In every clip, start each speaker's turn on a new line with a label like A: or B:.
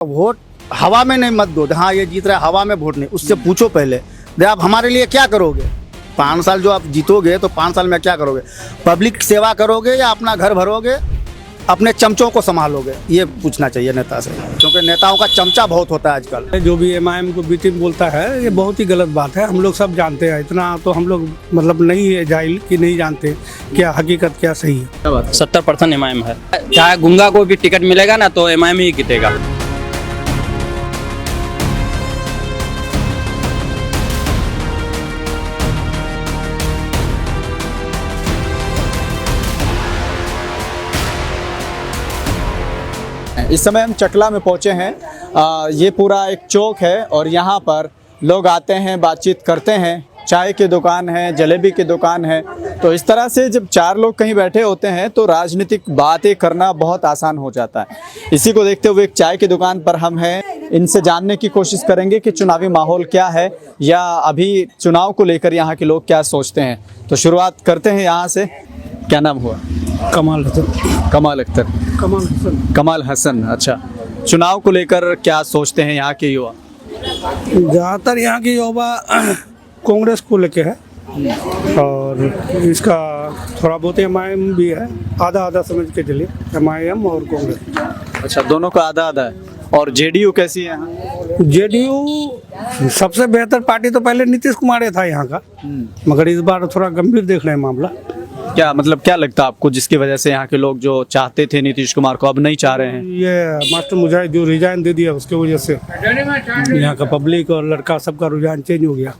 A: Vote हवा में नहीं मत दो। हाँ ये जीत रहा है, हवा में वोट नहीं, उससे पूछो पहले दे आप हमारे लिए क्या करोगे। 5 साल जो आप जीतोगे तो 5 साल में क्या करोगे, पब्लिक सेवा करोगे या अपना घर भरोगे, अपने चमचों को संभालोगे, ये पूछना चाहिए नेता से, क्योंकि नेताओं का चमचा बहुत होता है आजकल।
B: जो भी एमआईएम को बीटिंग बोलता है ये बहुत ही गलत बात है। हम लोग सब जानते हैं, इतना तो हम लोग मतलब नहीं है जाहिल कि नहीं जानते क्या हकीकत क्या सही है।
C: 70% एमआईएम है। चाहे गुंगा को भी टिकट मिलेगा ना तो एमआईएम ही जीतेगा।
D: इस समय हम चकला में पहुंचे हैं। ये पूरा एक चौक है और यहाँ पर लोग आते हैं, बातचीत करते हैं। चाय की दुकान है, जलेबी की दुकान है। तो इस तरह से जब 4 लोग कहीं बैठे होते हैं तो राजनीतिक बातें करना बहुत आसान हो जाता है। इसी को देखते हुए एक चाय की दुकान पर हम हैं, इनसे जानने की कोशिश करेंगे कि चुनावी माहौल क्या है या अभी चुनाव को लेकर यहाँ के लोग क्या सोचते हैं। तो शुरुआत करते हैं यहाँ से। क्या नाम हुआ?
B: कमाल हसन।
D: कमाल अख्तर।
B: कमाल हसन।
D: कमाल हसन, अच्छा। चुनाव को लेकर क्या सोचते हैं यहाँ के युवा?
B: ज़्यादातर यहाँ की युवा कांग्रेस को लेके है और इसका थोड़ा बहुत एमआईएम भी है, आधा आधा समझ के चलिए, एमआईएम और कांग्रेस।
D: अच्छा, दोनों का आधा आधा है। और जेडीयू कैसी है यहाँ?
B: जेडीयू सबसे बेहतर पार्टी तो पहले नीतीश कुमार था यहाँ का, मगर इस बार थोड़ा गंभीर देख रहे हैं मामला।
D: क्या मतलब, क्या लगता है आपको जिसकी वजह से यहाँ के लोग जो चाहते थे नीतीश कुमार को अब नहीं चाह रहे हैं?
B: ये मास्टर मुजाहिद जो रिजाइन दे दिया उसकी वजह से यहाँ का पब्लिक और लड़का सबका रुझान चेंज हो गया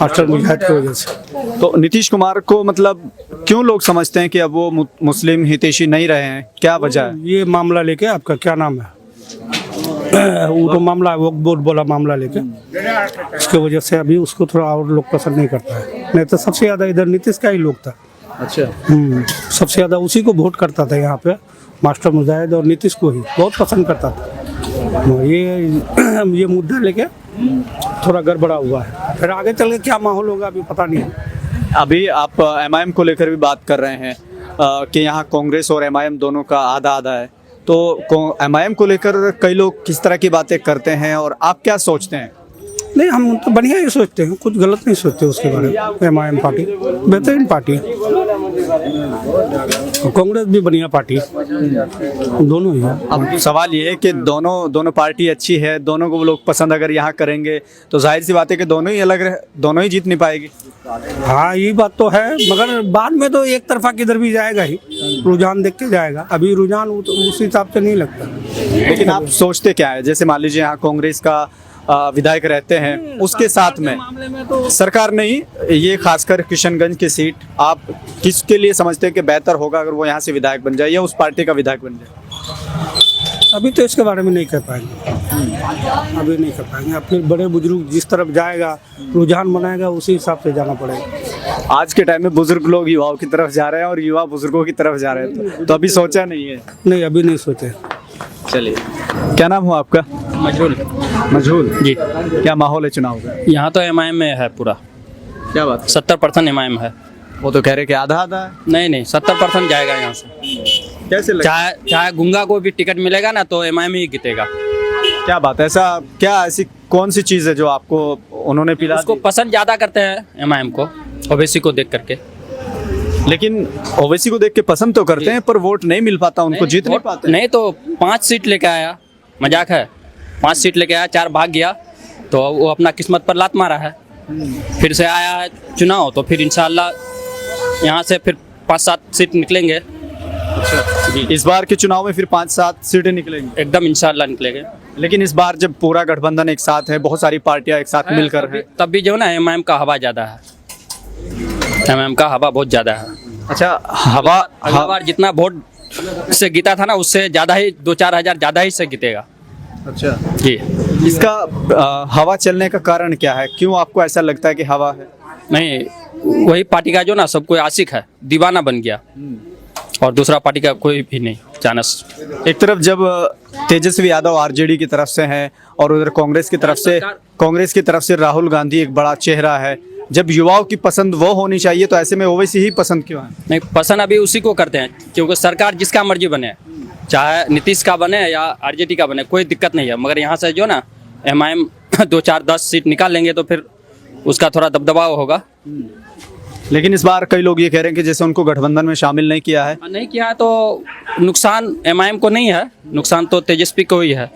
B: मास्टर मुजाहिद की वजह से।
D: तो नीतीश कुमार को मतलब क्यों लोग समझते हैं कि अब वो मुस्लिम हितैषी नहीं रहे हैं, क्या वजह है?
B: ये मामला लेके आपका क्या नाम है, वो तो मामला है, वो बोर्ड बोला मामला लेके, इसकी वजह से अभी उसको थोड़ा और लोग पसंद नहीं करता है। नहीं तो सबसे ज़्यादा इधर नीतीश का ही लोग था।
D: अच्छा।
B: सबसे ज़्यादा उसी को वोट करता था यहाँ पे, मास्टर मुजाहिद और नीतीश को ही बहुत पसंद करता था। ये मुद्दा लेके थोड़ा गड़बड़ा हुआ है, फिर आगे चल के क्या माहौल होगा अभी पता नहीं है।
D: अभी आप एमआईएम को लेकर भी बात कर रहे हैं कि यहाँ कांग्रेस और एमआईएम दोनों का आधा आधा है, तो एमआईएम को लेकर कई लोग किस तरह की बातें करते हैं और आप क्या सोचते हैं?
B: नहीं, हम तो बढ़िया ही सोचते हैं, कुछ गलत नहीं सोचते उसके बारे में। एमआईएम पार्टी बेहतरीन पार्टी है, कांग्रेस भी बढ़िया पार्टी है, दोनों ही है।
D: अब सवाल ये है कि दोनों पार्टी अच्छी है, दोनों को लोग पसंद अगर यहाँ करेंगे तो जाहिर सी बात है कि दोनों ही अलग दोनों ही जीत नहीं पाएगी।
B: हाँ ये बात तो है, मगर बाद में तो एक तरफा किधर भी जाएगा ही, रुझान देख के जाएगा। अभी रुझान उस हिसाब से नहीं लगता।
D: लेकिन आप सोचते क्या है, जैसे मान लीजिए यहाँ कांग्रेस का विधायक रहते हैं, उसके साथ में सरकार नहीं, ये खासकर किशनगंज की सीट आप किसके लिए समझते हैं कि बेहतर होगा अगर वो यहाँ से विधायक बन जाए या उस पार्टी का विधायक बन जाए?
B: अभी तो इसके बारे में नहीं कह पाएंगे, अभी नहीं कर पाएंगे। अपने बड़े बुजुर्ग जिस तरफ जाएगा, रुझान बनाएगा, उसी हिसाब से जाना पड़ेगा।
D: आज के टाइम में बुजुर्ग लोग युवाओं की तरफ जा रहे हैं और युवा बुजुर्गों की तरफ जा रहे हैं, तो अभी सोचा नहीं है?
B: नहीं, अभी नहीं सोचे।
D: चलिए, क्या नाम हुआ आपका?
C: मजहूल।
D: मजहूल
C: जी।
D: क्या माहौल है चुनाव का?
C: यहाँ तो एमआईएम में है पूरा।
D: क्या बात?
C: 70% एमआईएम है।
D: वो तो कह रहे कि आधा आधा है।
C: नहीं 70% जाएगा यहाँ से।
D: कैसे लगता?
C: चाहे गुंगा को भी टिकट मिलेगा ना तो एमआईएम ही जीतेगा।
D: क्या बात है, ऐसा क्या, ऐसी कौन सी चीज़ है जो आपको उन्होंने पिला
C: उसको
D: दी?
C: पसंद ज़्यादा करते हैं एमआईएम को, ओवैसी को देख करके।
D: लेकिन ओवैसी को देख के पसंद तो करते हैं पर वोट नहीं मिल पाता उनको, जीत नहीं पाते।
C: नहीं तो 5 सीट लेके आया, मजाक है, 5 सीट लेके आया, 4 भाग गया, तो वो अपना किस्मत पर लात मारा है। फिर से आया है चुनाव, तो फिर इंशाल्लाह यहाँ से फिर 5-7 सीट निकलेंगे।
D: अच्छा, इस बार के चुनाव में फिर 5-7 सीटें निकलेंगी?
C: एकदम इंशाल्लाह निकलेंगे।
D: लेकिन इस बार जब पूरा गठबंधन एक साथ है, बहुत सारी पार्टियां एक साथ मिलकर है,
C: तब भी जो है ना एमआईएम का हवा ज़्यादा है, एमआईएम का हवा बहुत ज़्यादा है।
D: अच्छा, हवा
C: अगला बार जितना वोट से जीता था ना उससे ज़्यादा ही 2-4 हज़ार ज़्यादा ही से जीतेगा।
D: अच्छा
C: जी।
D: इसका हवा चलने का कारण क्या है, क्यों आपको ऐसा लगता है कि हवा है?
C: नहीं, वही पार्टी का जो ना सबको आशिक है, दीवाना बन गया, और दूसरा पार्टी का कोई भी नहीं चांस।
D: एक तरफ जब तेजस्वी यादव आरजेडी की तरफ से हैं और उधर कांग्रेस की तरफ से राहुल गांधी एक बड़ा चेहरा है, जब युवाओं की पसंद वो होनी चाहिए तो ऐसे में ओवैसी ही पसंद क्यों है?
C: नहीं, पसंद अभी उसी को करते हैं क्योंकि सरकार जिसका मर्जी बने, चाहे नीतीश का बने या आरजेडी का बने, कोई दिक्कत नहीं है। मगर यहाँ से जो ना एमआईएम 2-4-10 सीट निकाल लेंगे तो फिर उसका थोड़ा दबदबाव होगा।
D: लेकिन इस बार कई लोग ये कह रहे हैं कि जैसे उनको गठबंधन में शामिल नहीं किया है।
C: नहीं किया है तो नुकसान एमआईएम को नहीं है, नुकसान तो तेजस्वी को ही है।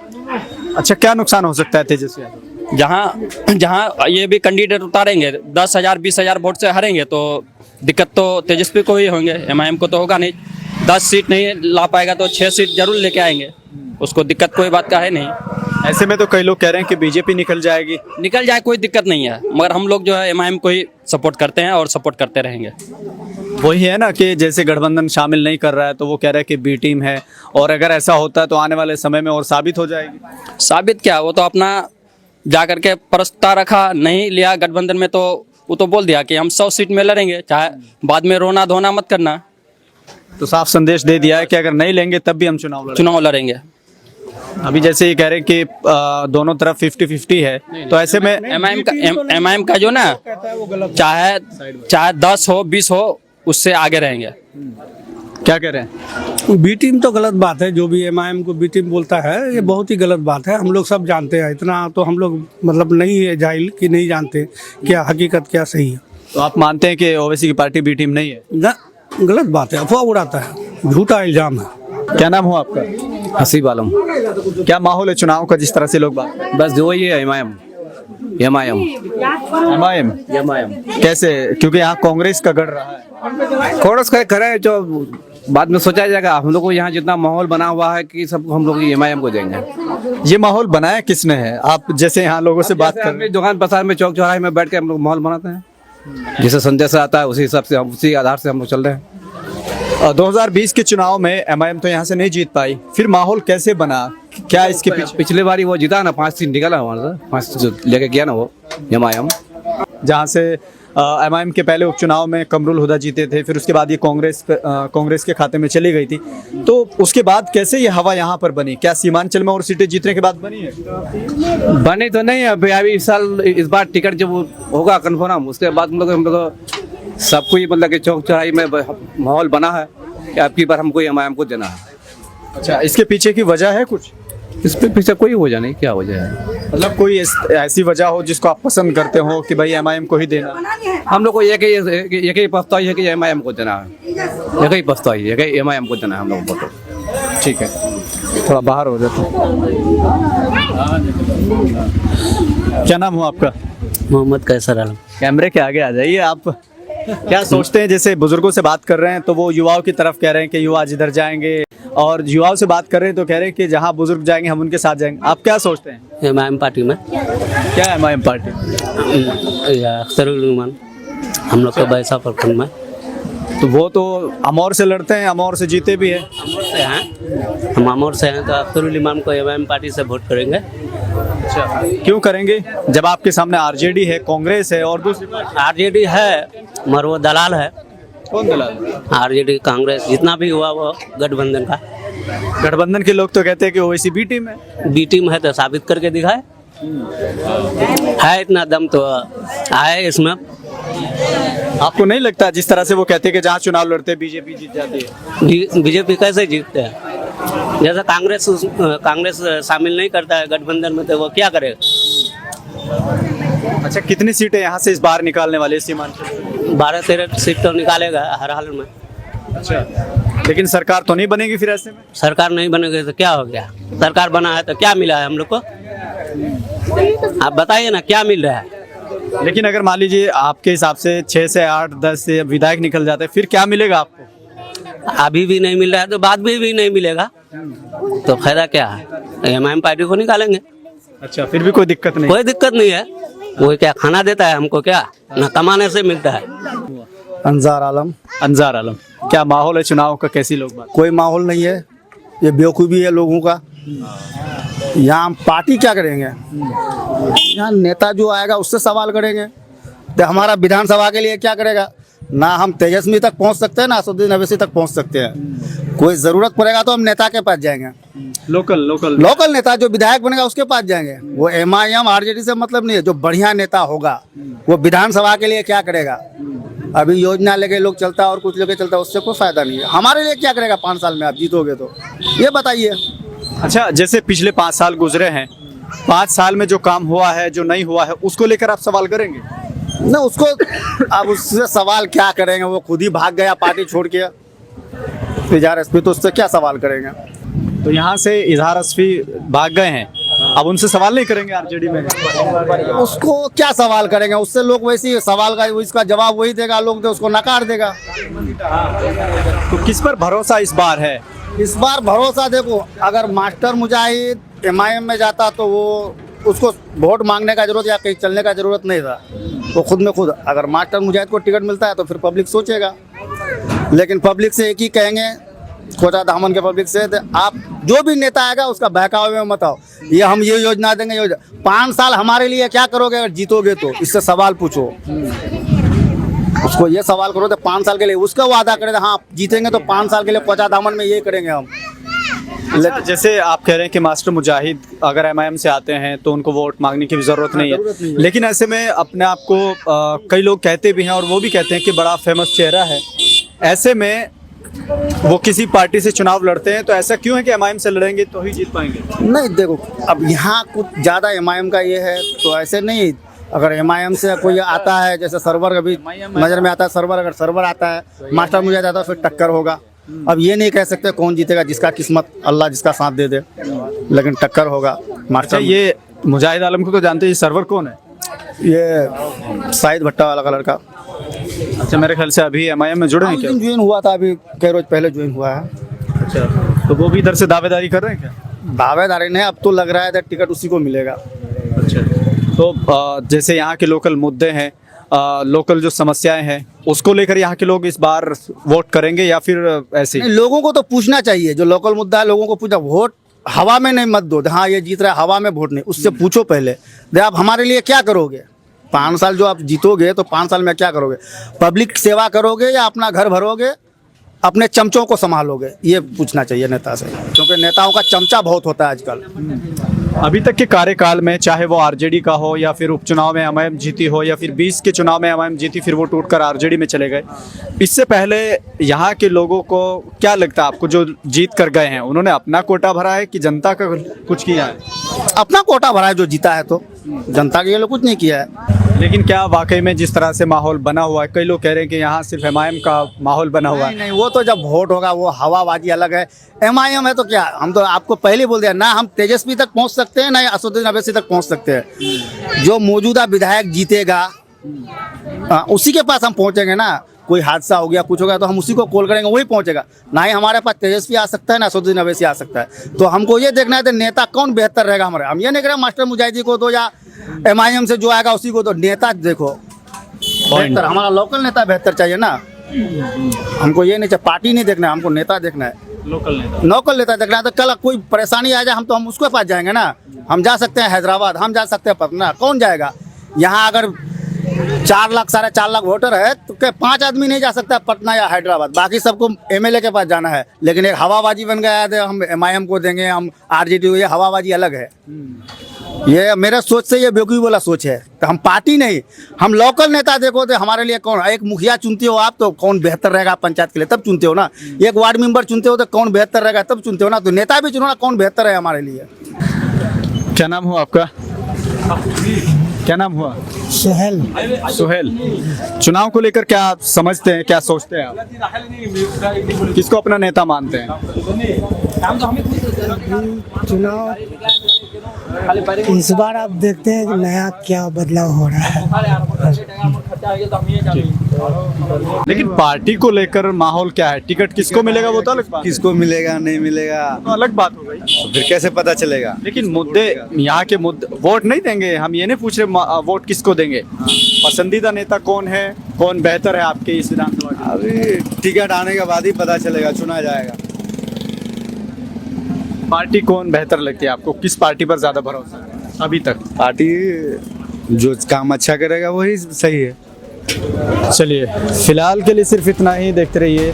D: अच्छा, क्या नुकसान हो सकता है तेजस्वी यादव?
C: जहाँ ये भी कैंडिडेट उतारेंगे 10,000-20,000 वोट से हारेंगे तो दिक्कत तो तेजस्वी को ही होंगे, एमआईएम को तो होगा नहीं। 10 सीट नहीं ला पाएगा तो 6 सीट जरूर लेके आएंगे, उसको दिक्कत कोई बात का है नहीं।
D: ऐसे में तो कई लोग कह रहे हैं कि बीजेपी निकल जाएगी।
C: निकल जाए कोई दिक्कत नहीं है, मगर हम लोग जो है एमआईएम को ही सपोर्ट करते हैं और सपोर्ट करते रहेंगे।
D: वही है ना कि जैसे गठबंधन शामिल नहीं कर रहा है तो वो कह रहे हैं कि बी टीम है, और अगर ऐसा होता है तो आने वाले समय में और साबित हो जाएगी।
C: साबित क्या, वो तो अपना जा करके प्रस्ताव रखा, नहीं लिया गठबंधन में तो वो तो बोल दिया कि हम 100 सीट में लड़ेंगे, चाहे बाद में रोना धोना मत करना।
D: तो साफ संदेश दे दिया है कि अगर नहीं लेंगे तब भी हम चुनाव
C: लड़ेंगे।
D: अभी जैसे ये कह रहे हैं कि दोनों तरफ 50-50 है, तो ऐसे में
C: एमआईएम का जो ना चाहे 10 हो 20 हो उससे आगे रहेंगे।
D: क्या कह रहे हैं?
B: बी टीम तो गलत बात है, जो भी एमआईएम को बी टीम बोलता है ये बहुत ही गलत बात है। हम लोग सब जानते हैं, इतना तो हम लोग मतलब नहीं है जाहिल कि नहीं जानते क्या हकीकत क्या सही है।
D: तो आप मानते हैं कि ओवैसी की पार्टी बी टीम नहीं है?
B: गलत बात है, अफवाह उड़ाता है, झूठा इल्जाम है।
D: क्या नाम हुआ आपका?
E: हसीब आलम।
D: क्या माहौल है चुनाव का जिस तरह से लोग बात?
E: बस जो ही है एमआईएम।
D: कैसे? क्योंकि यहाँ कांग्रेस का गढ़ रहा है।
E: कांग्रेस का करे जो बाद में सोचा जाएगा। हम लोग को यहाँ जितना माहौल बना हुआ है कि सब हम लोग एमआईएम को देंगे।
D: ये माहौल बनाया किसने है? आप जैसे यहाँ लोगों से बात कर रहे हैं,
E: दुकान बाजार में चौक चौराहे में बैठ के हम लोग माहौल बनाते हैं, जिसे संदेश आता है उसी हिसाब से हम उसी आधार से हम लोग चल रहे हैं।
D: 2020 के चुनाव में एमआईएम तो यहाँ से नहीं जीत पाई, फिर माहौल कैसे बना? क्या इसके पीछे?
E: पिछले बारी वो जीता ना, 5 सीट निकला वहाँ से, 5 सीट लेके गया ना वो एमआईएम।
D: जहाँ से एमआईएम के पहले उपचुनाव में कमरुल हुदा जीते थे, फिर उसके बाद ये कांग्रेस के खाते में चली गई थी। तो उसके बाद कैसे ये हवा यहाँ पर बनी? क्या सीमांचल में और सीटें जीतने के बाद बनी है?
E: बनी तो नहीं है अभी इस बार टिकट जब होगा कन्फर्म, उसके बाद हम लोग सबको ही मतलब कि चौक चौराहे में माहौल बना है कि आपकी बार हमको एमआईएम को देना है।
D: अच्छा, इसके पीछे की वजह है कुछ?
E: इस पे पीछे कोई वजह नहीं, क्या वजह है?
D: मतलब कोई ऐसी वजह हो जिसको आप पसंद करते हो कि भाई एमआईएम को ही देना?
E: हम लोग को एक ही प्रस्ताव है कि एमआईएम को देना है, एक ही प्रस्ताव है कि एमआईएम को देना है हम लोग को।
D: ठीक है, थोड़ा बाहर हो जाते। क्या नाम हुआ आपका?
F: मोहम्मद कैसर आलम।
D: कैमरे के आगे आ जाइए। आप क्या सोचते हैं? जैसे बुजुर्गों से बात कर रहे हैं तो वो युवाओं की तरफ कह रहे हैं कि युवा जिधर जाएंगे, और युवाओं से बात कर रहे हैं तो कह रहे हैं कि जहां बुजुर्ग जाएंगे हम उनके साथ जाएंगे। आप क्या सोचते हैं?
F: एमआईएम पार्टी में
D: क्या है एमआईएम पार्टी?
F: अख्तरुल उलमान हम लोग का बैसा प्रखंड में।
D: तो वो तो अमौर से लड़ते हैं, अमौर से जीते भी है।
F: अमौर से हैं, हम अमौर से हैं तो अख्तरुल इमाम को एमआईएम पार्टी से वोट करेंगे।
D: अच्छा, क्यों करेंगे जब आपके सामने आरजेडी है, कांग्रेस है और दूसरी
F: आरजेडी है मगर वो दलाल है।
D: कौन दलाल?
F: आरजेडी कांग्रेस जितना भी हुआ वो गठबंधन का।
D: गठबंधन के लोग तो कहते हैं कि ओवैसी बी टीम है।
F: बी टीम है तो साबित करके दिखाए, है इतना दम तो आए इसमें।
D: आपको नहीं लगता जिस तरह से वो कहते हैं कि जहाँ चुनाव लड़ते बीजेपी जीत जाती है?
F: बीजेपी कैसे जीतते हैं? जैसे कांग्रेस शामिल नहीं करता है गठबंधन में तो वो क्या करेगा?
D: अच्छा, कितनी सीटें यहाँ से इस बार निकालने वाले सीमांचल?
F: 12-13 सीट तो निकालेगा हर हाल में।
D: अच्छा, लेकिन सरकार तो नहीं बनेगी फिर ऐसे में?
F: सरकार नहीं बनेगी तो क्या हो गया? सरकार बना है तो क्या मिला है हम लोग को? आप बताइए ना क्या मिल रहा है?
D: लेकिन अगर मान लीजिए आपके हिसाब से 6 से 8, 10 से विधायक निकल जाते हैं, फिर क्या मिलेगा आपको?
F: अभी भी नहीं मिल रहा है तो बाद में भी नहीं मिलेगा तो फायदा क्या है? एमआईएम पार्टी को निकालेंगे।
D: अच्छा, फिर भी कोई दिक्कत नहीं?
F: कोई दिक्कत नहीं है। वो क्या खाना देता है हमको? क्या ना कमाने से मिलता है।
A: अंजार आलम।
D: अंजार आलम, क्या माहौल है चुनाव का? कैसी लोग बात?
A: कोई माहौल नहीं है, ये बेवकूफ़ी है लोगों का। यहाँ हम पार्टी क्या करेंगे? यहाँ नेता जो आएगा उससे सवाल करेंगे तो हमारा विधानसभा के लिए क्या करेगा? ना हम तेजस्वी तक पहुँच सकते हैं ना असदुद्दीन अवैसी तक पहुँच सकते हैं। कोई ज़रूरत पड़ेगा तो हम नेता के पास जाएंगे, लोकल नेता जो विधायक बनेगा उसके पास जाएंगे। वो एमआईएम आरजेडी से मतलब नहीं है। जो बढ़िया नेता होगा वो विधानसभा के लिए क्या करेगा? अभी योजना लेके लोग चलता है और कुछ लेके चलता है, उससे कोई फायदा नहीं है। हमारे लिए क्या करेगा 5 साल में आप जीतोगे तो, ये बताइए।
D: अच्छा, जैसे पिछले 5 साल गुजरे हैं, 5 साल में जो काम हुआ है, जो नहीं हुआ है, उसको लेकर आप सवाल करेंगे?
A: ना उसको अब उससे सवाल क्या करेंगे, वो खुद ही भाग गया पार्टी छोड़ के इजहार एसपी, तो उससे क्या सवाल करेंगे।
D: तो यहाँ से इजहार एसपी भाग गए हैं, अब उनसे सवाल नहीं करेंगे आरजेडी में?
A: उसको क्या सवाल करेंगे, उससे लोग वैसे ही सवाल का इसका जवाब वही देगा, लोग तो उसको नकार देगा।
D: तो किस पर भरोसा इस बार है?
A: इस बार भरोसा देखो, अगर मास्टर मुजाहिद एमआईएम में जाता तो वो उसको वोट मांगने का जरूरत या कहीं चलने का जरूरत नहीं था, वो खुद में खुद, अगर मास्टर मुजाहिद को टिकट मिलता है तो फिर पब्लिक सोचेगा। लेकिन पब्लिक से एक ही कहेंगे, कोटा दामन के पब्लिक से, आप जो भी नेता आएगा उसका बहकावे में मत आओ, ये हम ये योजना देंगे, योजना 5 साल हमारे लिए क्या करोगे अगर जीतोगे तो, इससे सवाल पूछो। उसको ये सवाल करो तो 5 साल के लिए उसका वादा करे, हाँ जीतेंगे तो 5 साल के लिए कोटा दामन में ये करेंगे हम।
D: अच्छा, जैसे आप कह रहे हैं कि मास्टर मुजाहिद अगर एमआईएम से आते हैं तो उनको वोट मांगने की भी जरूरत नहीं है, लेकिन ऐसे में अपने आप को कई लोग कहते भी हैं और वो भी कहते हैं कि बड़ा फेमस चेहरा है, ऐसे में वो किसी पार्टी से चुनाव लड़ते हैं, तो ऐसा क्यों है कि एमआईएम से लड़ेंगे तो ही जीत पाएंगे?
A: नहीं देखो, अब यहाँ कुछ ज़्यादा एमआईएम का ये है तो ऐसे नहीं, अगर एमआईएम से कोई आता है, जैसे सर्वर अभी नज़र में आता है, सर्वर अगर सर्वर आता है, मास्टर मुजाहिद आता है, फिर टक्कर होगा। अब ये नहीं कह सकते कौन जीतेगा, जिसका किस्मत अल्लाह जिसका साथ दे दे, लेकिन टक्कर होगा मास्टर।
D: अच्छा, ये मुजाहिद आलम को तो जानते हैं, सर्वर कौन है?
A: ये शाहिद भट्टा वाला कलर का।
D: अच्छा, मेरे ख्याल से अभी एमआईएम में जुड़े हैं क्या?
A: ज्वाइन हुआ था, अभी कई रोज पहले ज्वाइन हुआ है।
D: अच्छा, तो वो भी इधर से दावेदारी कर रहे हैं क्या?
A: दावेदारी नहीं, अब तो लग रहा है टिकट उसी को मिलेगा।
D: अच्छा, तो जैसे यहाँ के लोकल मुद्दे हैं, लोकल जो समस्याएं हैं, उसको लेकर यहाँ के लोग इस बार वोट करेंगे या फिर ऐसे ही?
A: नहीं, लोगों को तो पूछना चाहिए, जो लोकल मुद्दा है लोगों को पूछना। वोट हवा में नहीं मत दो, हाँ ये जीत रहा है, हवा में वोट नहीं, उससे पूछो पहले, दे आप हमारे लिए क्या करोगे 5 साल, जो आप जीतोगे तो 5 साल में क्या करोगे, पब्लिक सेवा करोगे या अपना घर भरोगे, अपने चमचों को संभालोगे, ये पूछना चाहिए नेता से, क्योंकि नेताओं का चमचा बहुत होता है आजकल।
D: अभी तक के कार्यकाल में, चाहे वो आरजेडी का हो या फिर उपचुनाव में एमआईएम जीती हो या फिर 20 के चुनाव में एमआईएम जीती फिर वो टूटकर आरजेडी में चले गए, इससे पहले यहाँ के लोगों को क्या लगता है आपको, जो जीत कर गए हैं उन्होंने अपना कोटा भरा है कि जनता का कुछ किया है?
A: अपना कोटा भरा है, जो जीता है तो जनता के लिए कुछ नहीं किया है।
D: लेकिन क्या वाकई में जिस तरह से माहौल बना हुआ है, कई लोग कह रहे हैं कि यहाँ सिर्फ एमआईएम का माहौल बना हुआ है?
A: नहीं, वो तो जब वोट होगा वो हवाबाजी अलग है। एमआईएम है तो क्या, हम तो आपको पहले बोल दिया ना, हम तेजस्वी तक पहुंच सकते हैं ना असदुद्दीन अवैसी तक पहुंच सकते हैं। जो मौजूदा विधायक जीतेगा उसी के पास हम पहुंचेंगे ना। कोई हादसा हो गया, कुछ हो गया तो हम उसी को कॉल करेंगे, वही पहुंचेगा। ना ही हमारे पास तेजस्वी आ सकता है ना असदुद्दीन अवैसी आ सकता है। तो हमको ये देखना है कि नेता कौन बेहतर रहेगा हमारे। हम ये नहीं करें मास्टर मुजाहिदी को दो या एमआईएम से जो आएगा उसी को दो। नेता देखो बेहतर, हमारा लोकल नेता बेहतर चाहिए ना। हमको ये नहीं चाहिए, पार्टी नहीं देखना है, हमको नेता देखना है, लोकल नेता देखना है। तो कल कोई परेशानी आ जाए हम तो हम उसके पास जाएंगे ना। हम जा सकते हैं हैदराबाद, हम जा सकते हैं पटना, कौन जाएगा? यहाँ अगर 4 लाख 4.5 लाख वोटर है तो क्या 5 आदमी नहीं जा सकता पटना या हैदराबाद? बाकी सबको एमएलए के पास जाना है। लेकिन एक हवाबाजी बन गया है, हम एमआईएम को देंगे, हम आरजेडी को, ये हवाबाजी अलग है। ये मेरे सोच से ये बेवकूफ़ी वाला सोच है। तो हम पार्टी नहीं, हम लोकल नेता देखो तो हमारे लिए कौन, एक मुखिया चुनते हो आप तो कौन बेहतर रहेगा पंचायत के लिए तब चुनते हो ना। एक वार्ड मेंबर चुनते हो तो कौन बेहतर रहेगा तब चुनते हो ना। तो नेता भी चुनो ना, कौन बेहतर है हमारे लिए।
D: क्या नाम हुआ आपका? क्या नाम हुआ?
G: सुहेल।
D: सुहेल, चुनाव को लेकर क्या आप समझते हैं, क्या सोचते हैं आप? किसको अपना नेता मानते हैं?
G: चुनाव इस बार आप देखते हैं कि नया क्या बदलाव हो रहा है।
D: लेकिन पार्टी को लेकर माहौल क्या है? टिकट किसको मिलेगा वो तो अलग बात,
H: किसको मिलेगा नहीं मिलेगा
D: तो अलग बात हो गई।
H: तो फिर कैसे पता चलेगा?
D: लेकिन मुद्दे, यहाँ के मुद्दे, वोट नहीं देंगे हम, ये नहीं पूछ रहे वोट किसको देंगे। पसंदीदा नेता कौन है, कौन बेहतर है आपके इस विधानसभा?
H: अभी टिकट आने के बाद ही पता चलेगा, चुना जाएगा।
D: पार्टी कौन बेहतर लगती है आपको? किस पार्टी पर ज्यादा भरोसा है अभी तक?
H: पार्टी जो काम अच्छा करेगा वही सही है।
D: चलिए, फिलहाल के लिए सिर्फ इतना ही। देखते रहिए